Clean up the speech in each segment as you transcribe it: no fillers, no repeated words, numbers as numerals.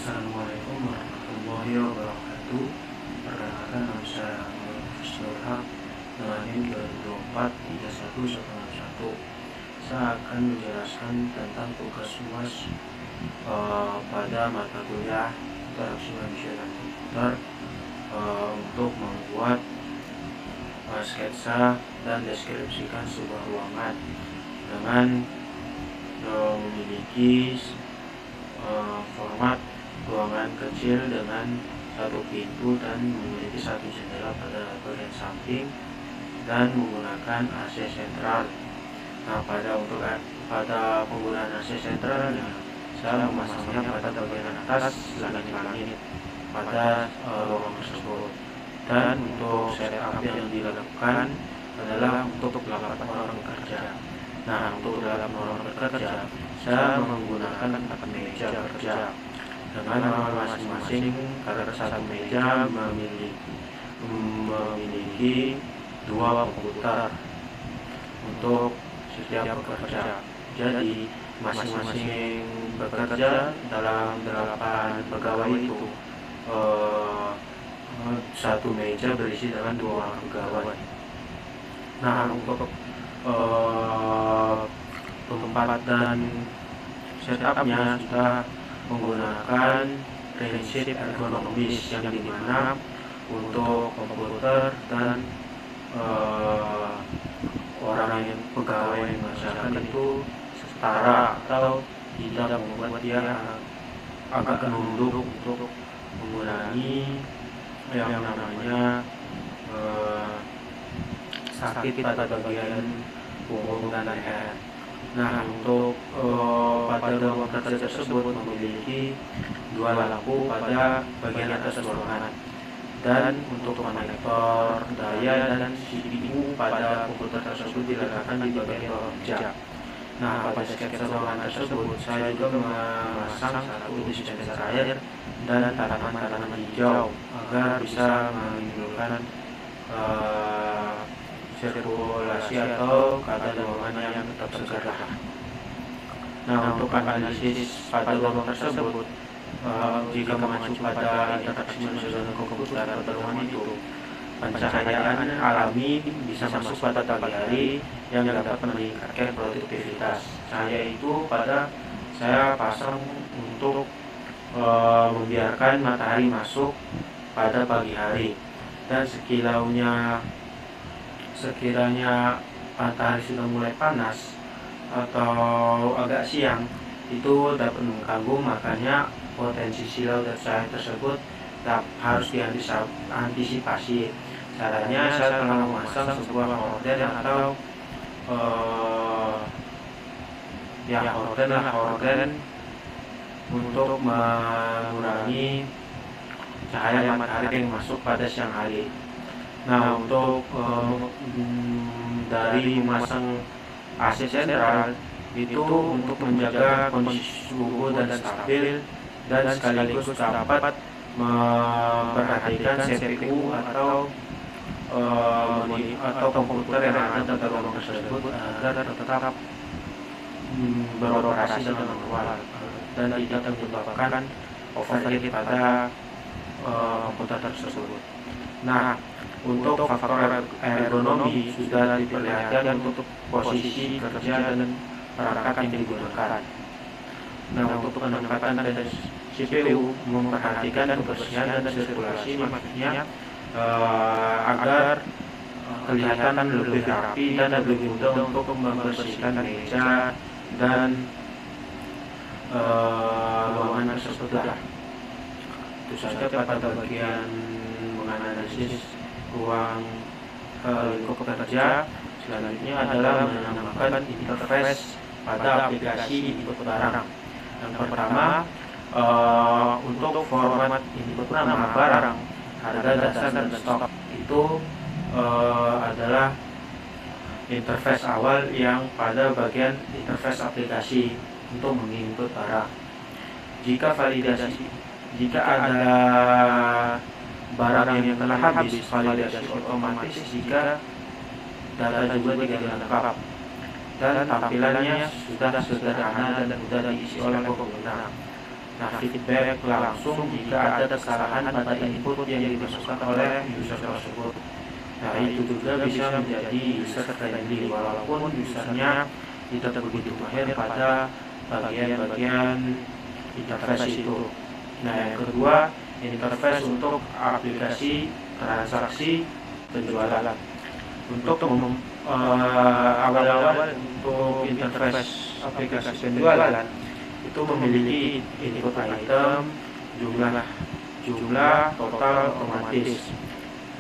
Assalamualaikum warahmatullahi wabarakatuh. Perkenalkan, nama saya Fisnur Haq dengan NIM 2024-3111. Saya akan menjelaskan tentang tugas UAS pada mata kuliah Interaksi Manusia dan Komputer untuk membuat sketsa dan deskripsikan sebuah ruangan dengan memiliki format ruangan kecil dengan satu pintu dan memiliki satu jendela pada bagian samping dan menggunakan AC sentral. Nah, pada penggunaan AC sentralnya, saya memasangnya pada bagian atas langit-langit pada ruangan tersebut. Dan untuk setup yang dilakukan adalah untuk 8 orang bekerja. Nah, untuk 8 orang bekerja, saya menggunakan 4 meja kerja dengan masing-masing karena satu meja memiliki 2 komputer untuk setiap bekerja. Jadi masing-masing bekerja dalam 8 pegawai itu satu meja berisi dengan 2 orang pegawai. Nah, untuk tempat dan setupnya sudah menggunakan prinsip ergonomis yang dimana untuk komputer dan orang yang pegawai yang mengerjakan itu setara atau tidak membuat dia agak nunduk untuk mengurangi yang namanya sakit pada bagian punggung dan leher. Nah, untuk pada ruang kerja tersebut memiliki 2 lampu pada bagian atas ruangan, dan untuk monitor daya dan CPU pada komputer tersebut diletakkan di bagian bawah meja. Nah, pada sketsa ruangan tersebut saya juga memasang satu dispenser air dan tanaman-tanaman hijau agar bisa menimbulkan sirkulasi atau keadaan ruangan yang tetap segar. Nah, untuk analisis pada ruangan tersebut, jika mengacu pada interaksi manusia dan komputer pada ruangan itu, pencahayaan alami bisa masuk pada pagi hari yang dapat meningkatkan produktivitas. Cahaya itu saya pasang untuk membiarkan matahari masuk pada pagi hari, dan sekiranya matahari sudah mulai panas atau agak siang, itu dapat mengganggu, makanya potensi silau dan cahaya tersebut harus diantisipasi. Caranya, saya telah memasang sebuah horden atau horden untuk mengurangi cahaya matahari yang masuk pada siang hari. Nah, untuk dari memasang AC sentral itu untuk menjaga kondisi suhu dan stabil, dan sekaligus dapat memperhatikan CPU atau komputer yang ada pada ruangan tersebut agar tetap beroperasi dengan normal dan tidak menyebabkan overheat pada komputer tersebut. Nah, untuk faktor ergonomi sudah diperlihatkan untuk posisi kerja dan perangkat yang digunakan. Nah, untuk penempatan dan CPU memperhatikan kebersihan dan sirkulasi, maksudnya agar kelihatan lebih rapi dan lebih mudah untuk membersihkan meja dan ruangan tersebut. Itu saja pada bagian menganalisis ruang lingkup kerja. Selanjutnya adalah menambahkan interface pada aplikasi input barang. Yang pertama, untuk format input nama barang, harga dasar dan stok itu adalah interface awal yang pada bagian interface aplikasi untuk menginput barang. Jika ada barang yang telah habis, validasi otomatis jika data juga tidak lengkap dan tampilannya sudah sederhana dan mudah diisi oleh pengguna. Nah, feedback langsung jika ada kesalahan pada input yang dimasukkan oleh user tersebut. Nah, itu juga bisa menjadi user friendly walaupun usernya tidak begitu mahir pada bagian-bagian interface itu. Nah, yang kedua, interface untuk aplikasi transaksi penjualan. Untuk awal-awal untuk interface aplikasi penjualan itu memiliki input item, jumlah total otomatis,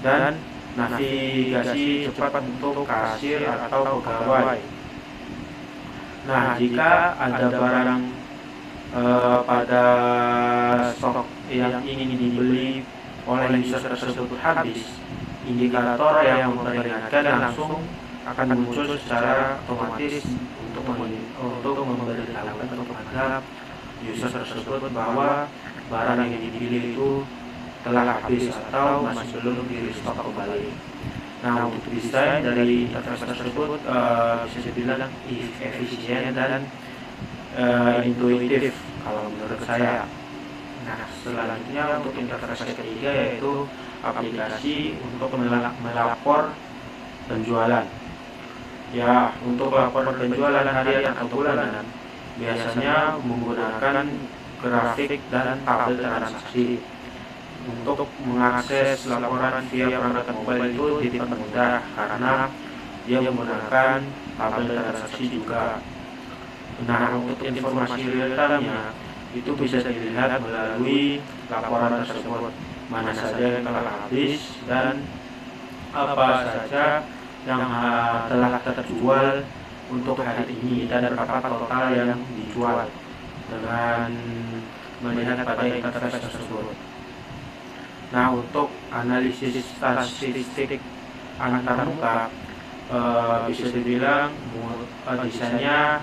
dan navigasi cepat untuk kasir atau pegawai. Nah, jika ada barang pada stok yang ingin dibeli oleh user tersebut habis, indikator yang memperingatkan langsung akan muncul secara otomatis untuk memberitahukan kepada user tersebut bahwa barang yang dipilih itu telah habis atau masih belum di restock kembali. Nah, untuk desain dari interface tersebut bisa dibilang efisien dan intuitif kalau menurut saya. Nah, selanjutnya untuk interface ketiga yaitu aplikasi untuk melapor penjualan. Ya, untuk laporan penjualan harian atau bulanan biasanya menggunakan grafik dan tabel transaksi. Untuk mengakses laporan via perangkat mobile itu dipermudah karena dia menggunakan tabel transaksi juga. Nah, untuk informasi real time-nya itu bisa dilihat melalui laporan tersebut, mana saja yang telah habis dan apa saja yang telah terjual untuk hari ini dan berapa total yang dijual dengan melihat pada interface tersebut. Nah, untuk analisis statistik antarmuka bisa dibilang desainnya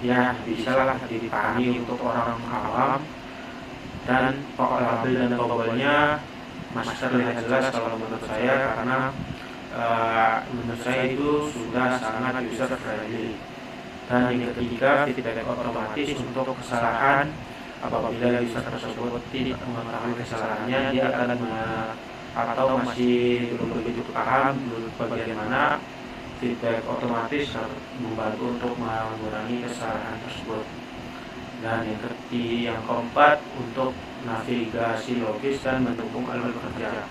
ya bisalah dipahami untuk orang awam, dan label dan tombolnya masih terlihat jelas kalau menurut saya, karena menurut saya itu sudah sangat user friendly. Dan yang ketiga, feedback otomatis untuk kesalahan. Apabila user tersebut tidak mengetahui kesalahannya, dia akan atau masih belum begitu paham bagaimana, feedback otomatis membantu untuk mengurangi kesalahan tersebut. Dan yang keempat, untuk navigasi logis dan mendukung alur kerja.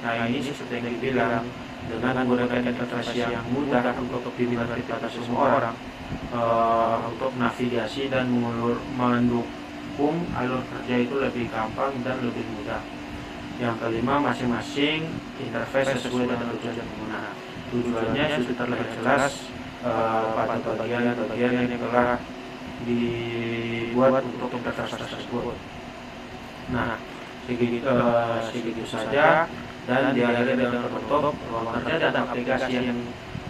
Nah, ini seperti yang dibilang, dengan menggunakan interface yang mudah untuk dimengerti pada semua orang, untuk navigasi dan mendukung alur kerja itu lebih gampang dan lebih mudah. Yang kelima, masing-masing interface sesuai dengan tujuan pengguna. Tujuannya sudah terlihat jelas pada bagian-bagian yang telah dibuat untuk interface tersebut. Nah, segitu saja, dan diakhiri dengan penutup, ruang kerja dan aplikasi yang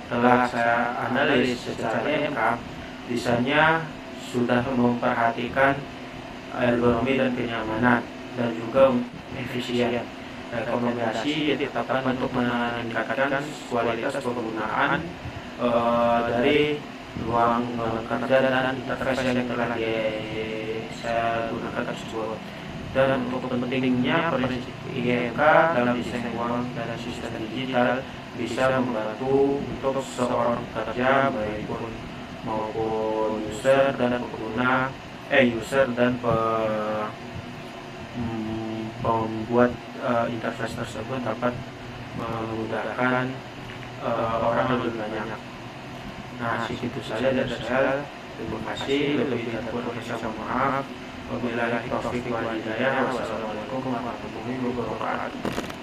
telah saya analis secara lengkap, desainnya sudah memperhatikan ergonomi dan kenyamanan, dan juga efisien. Rekomendasi ditetapkan untuk meningkatkan kualitas penggunaan dari ruang kerja dan interface yang telah saya gunakan tersebut. Dan untuk pentingnya prinsip IGMK dalam desain ruang dan sistem digital bisa membantu untuk seorang pekerja maupun user dan pengguna pembuat interface tersebut dapat memudahkan orang lebih banyak. Nah, segitu saja dari saya. Terima kasih. Lebih dan kurang saya mohon maaf. Wabillahi taufiq wal hidayah. Wassalamualaikum warahmatullahi wabarakatuh.